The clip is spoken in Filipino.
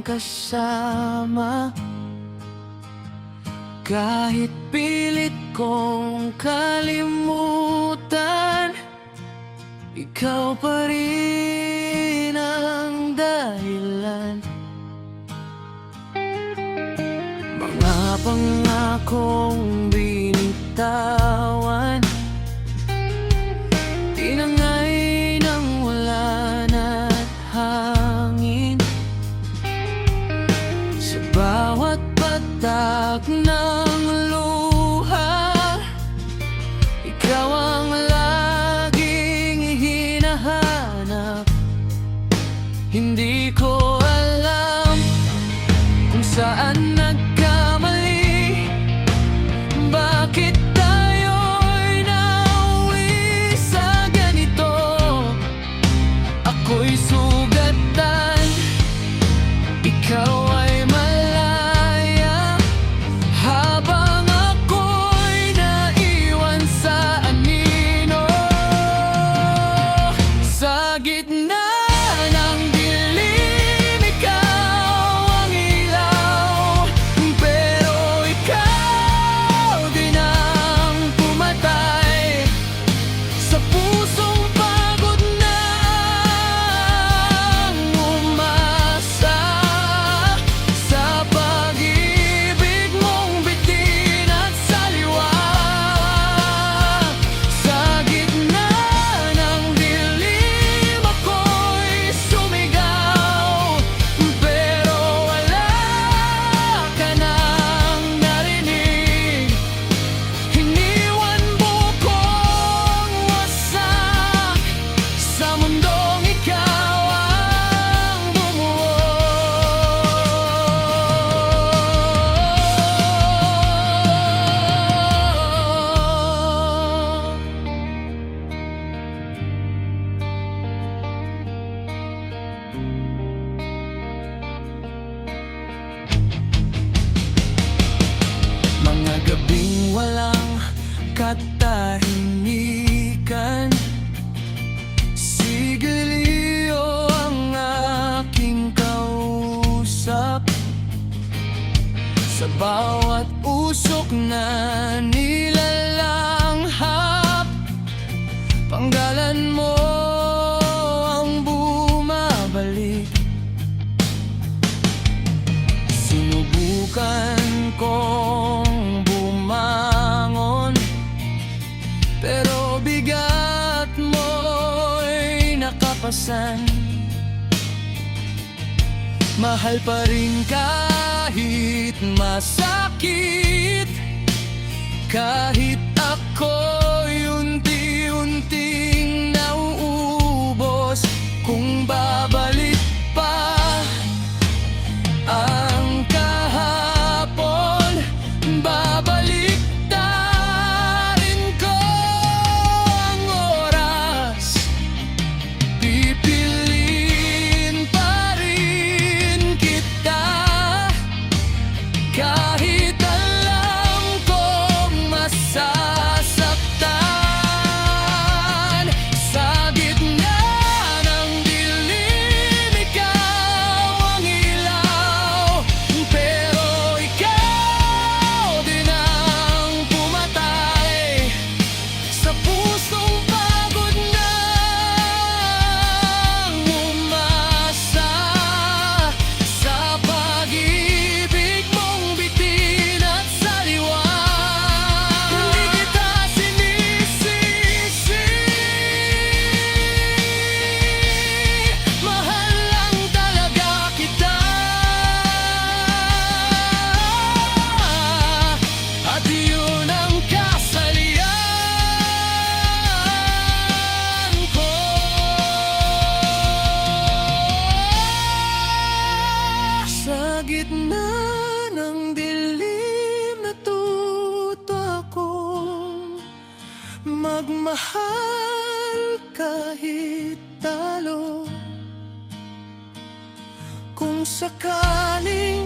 kitang kasama. Kahit pilit kong kalimutan, ikaw pa rin ang dahilan. Mga pangakong binitawan, tinangay ng wala na't hangin. Sa bawat patak ng luha, ikaw ang laging hinahanap. Hindi ko alam kung saan nagkamali, bakit tayo'y nauwi sa ganito. Ako'y sugatan, ikaw ay malaya, habang ako'y naiwan sa anino. Sa gitna ng dilim, ikaw ang ilaw, pero ikaw din ang pumatay sa pusong pagod na umasa. Sa pag-ibig mong bitin at saliwa, sa gitna ng dilim ako'y sumigaw, pero wala ka nang narinig. Iniwan mo kong wasak sa mundong ikaw ang bumuo. Mga gabing walang katahimikan, sigilio ang aking kausap. Sa bawat usok na nilalanghap, panggalan mo ang bumabalik. Sinubukan kong bumangon, pero bigat mo'y nakapasan. Mahal pa rin kahit masakit, kahit ako'y unti-unting nauubos. Kung babalik pa ang kahapon, babalik ta rin ko ang oras. Pipiliin pa rin kita, kahit alam kong masasaktan. Sa gitna ng dilim, ikaw ang ilaw, pero ikaw din ang pumatay sa pusong pagod na umasa. Sa pag-ibig mong bitin at saliwa, hindi kita sinisisi. Mahal lang talaga kita, at yun ang kasalian ko. Sa gitna ng dilim, natuto akong magmahal kahit talo. Kung sakaling